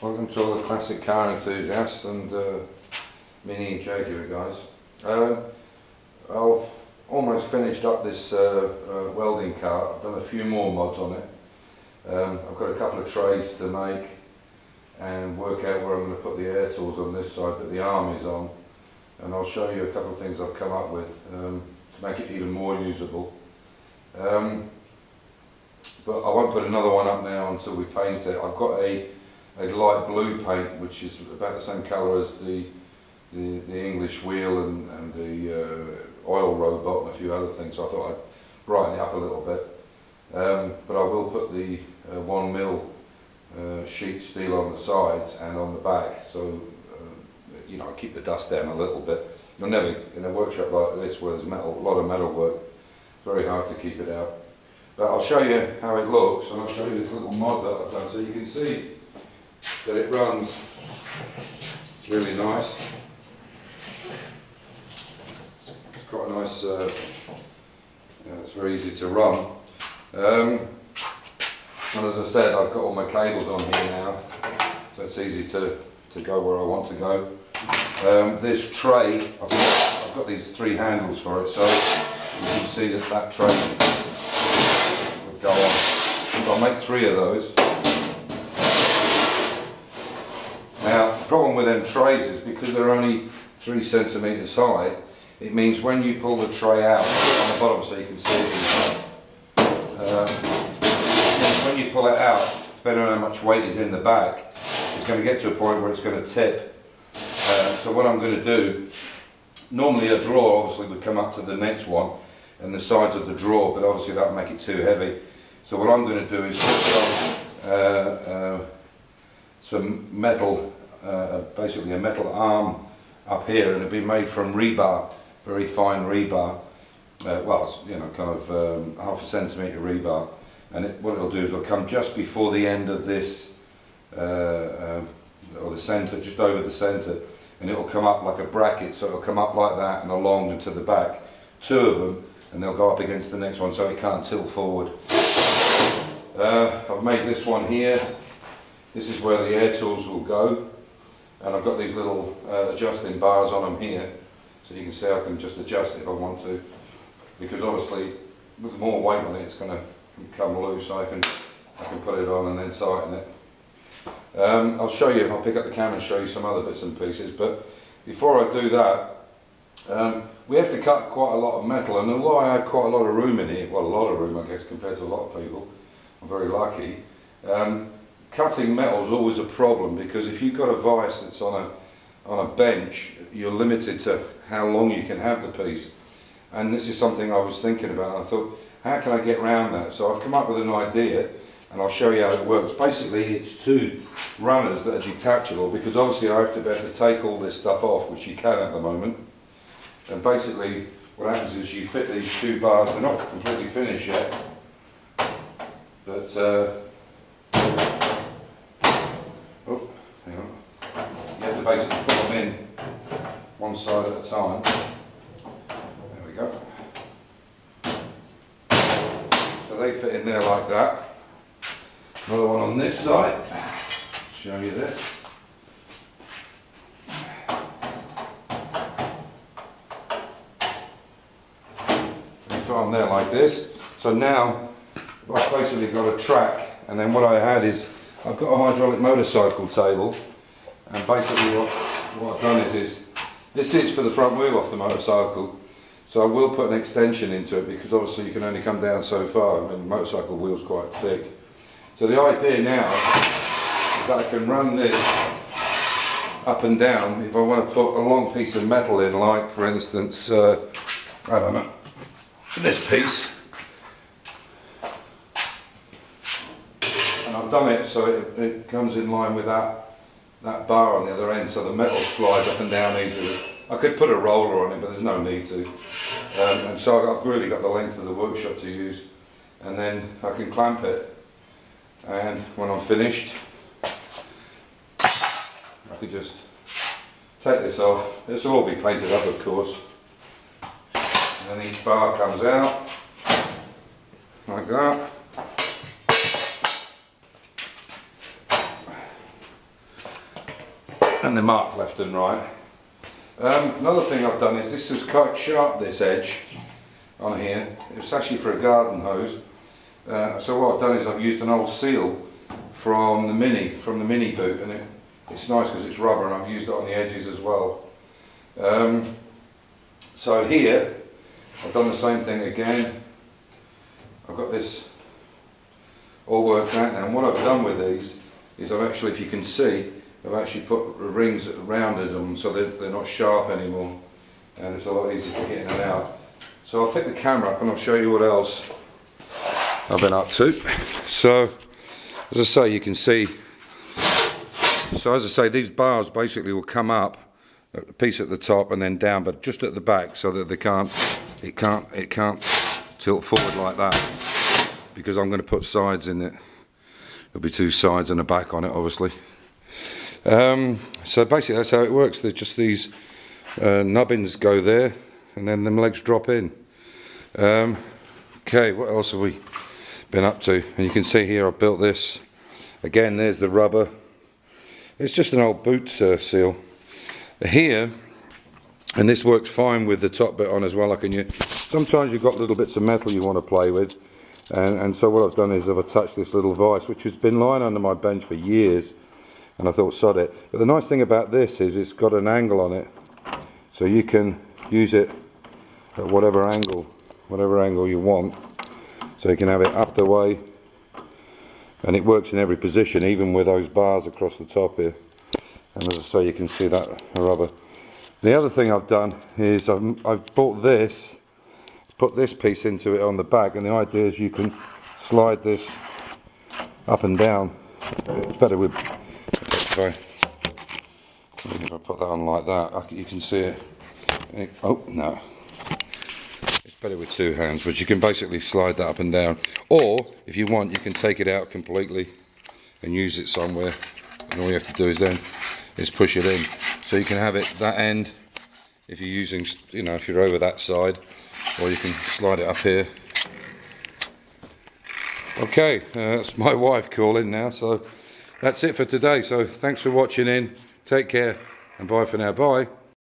Welcome to all the classic car enthusiasts and Mini Jaguar guys. I've almost finished up this welding cart. I've done a few more mods on it. I've got a couple of trays to make and work out where I'm going to put the air tools on this side, but the arm is on, and I'll show you a couple of things I've come up with to make it even more usable. But I won't put another one up now until we paint it. I've got a light blue paint which is about the same colour as the English wheel and the oil robot and a few other things, so I thought I'd brighten it up a little bit. But I will put the 1mm sheet steel on the sides and on the back, so you know, keep the dust down a little bit. You'll never, in a workshop like this where there's a lot of metal work, it's very hard to keep it out. But I'll show you how it looks, and I'll show you this little mod that I've done so you can see that it runs really nice. It's quite a nice, it's very easy to run. And as I said, I've got all my cables on here now, so it's easy to go where I want to go. This tray, I've got these 3 handles for it, so you can see that tray would go on. So I'll make 3 of those. Now, the problem with them trays is because they're only 3 centimetres high, it means when you pull the tray out on the bottom, so you can see it, when you pull it out, depending on how much weight is in the back, it's going to get to a point where it's going to tip. So what I'm going to do, normally a drawer obviously would come up to the next one and the sides of the drawer, but obviously that would make it too heavy. So what I'm going to do is put some metal, basically a metal arm up here, and it'll be made from rebar, very fine rebar. Well, it's, you know, kind of ½ centimetre rebar, and what it'll do is it'll come just before the end of this, or the centre, just over the centre, and it'll come up like a bracket, so it'll come up like that and along and to the back. 2 of them, and they'll go up against the next one so it can't tilt forward. I've made this one here. This is where the air tools will go, and I've got these little adjusting bars on them here, so you can see I can just adjust it if I want to, because obviously with more weight on it, it's going to come loose, so I can put it on and then tighten it. I'll show you, I'll pick up the camera and show you some other bits and pieces, but before I do that, we have to cut quite a lot of metal, and although I have quite a lot of room in here, well, a lot of room I guess compared to a lot of people, I'm very lucky. Cutting metal is always a problem, because if you've got a vise that's on a bench, you're limited to how long you can have the piece. And this is something I was thinking about, and I thought, how can I get around that? So I've come up with an idea, and I'll show you how it works. Basically, it's 2 runners that are detachable, because obviously I have to be able to take all this stuff off, which you can at the moment. And basically, what happens is you fit these 2 bars. They're not completely finished yet, but oh, hang on. You have to basically put them in one side at a time. There we go. So they fit in there like that. Another one on this side. Show you this. They fit on there like this. So now I've basically got a track, and then what I had is I've got a hydraulic motorcycle table, and basically what I've done is this is for the front wheel off the motorcycle, so I will put an extension into it, because obviously you can only come down so far. I mean, the motorcycle wheel's quite thick. So the idea now is that I can run this up and down if I want to put a long piece of metal in, like for instance, I don't know, this piece. And I've done it so it comes in line with that bar on the other end, so the metal slides up and down easily. I could put a roller on it, but there's no need to. And so I've really got the length of the workshop to use, and then I can clamp it. And when I'm finished, I could just take this off. This will all be painted up, of course. And then each bar comes out like that. and they're marked left and right. Another thing I've done is this was quite sharp, this edge on here. It was actually for a garden hose. So what I've done is I've used an old seal from the mini boot, and it's nice because it's rubber, and I've used it on the edges as well. So here I've done the same thing again. I've got this all worked out now, and what I've done with these is I've actually, if you can see, I've actually put rings around them so they're not sharp anymore, and it's a lot easier to get in and out. So I'll pick the camera up and I'll show you what else I've been up to. So as I say, you can see, these bars basically will come up a piece at the top and then down, but just at the back, so that it can't tilt forward like that, because I'm going to put sides in it. There'll be two sides and a back on it, obviously. So basically that's how it works. There's just these nubbins go there, and then them legs drop in. Okay, what else have we been up to? And you can see here I've built this. Again, there's the rubber. It's just an old boot seal. Here, and this works fine with the top bit on as well. Sometimes you've got little bits of metal you want to play with, and so what I've done is I've attached this little vise, which has been lying under my bench for years, and I thought, sod it. But the nice thing about this is it's got an angle on it, so you can use it at whatever angle you want. So you can have it up the way, and it works in every position, even with those bars across the top here. And as I say, you can see that rubber. The other thing I've done is I've bought this, put this piece into it on the back, and the idea is you can slide this up and down. It's better with, if I put that on like that, you can see it. Oh no, it's better with two hands, but you can basically slide that up and down, or if you want, you can take it out completely and use it somewhere, and all you have to do is push it in. So you can have it that end if you're using, if you're over that side, or you can slide it up here. Okay, that's my wife calling now, so that's it for today. So thanks for watching in, take care, and bye for now. Bye.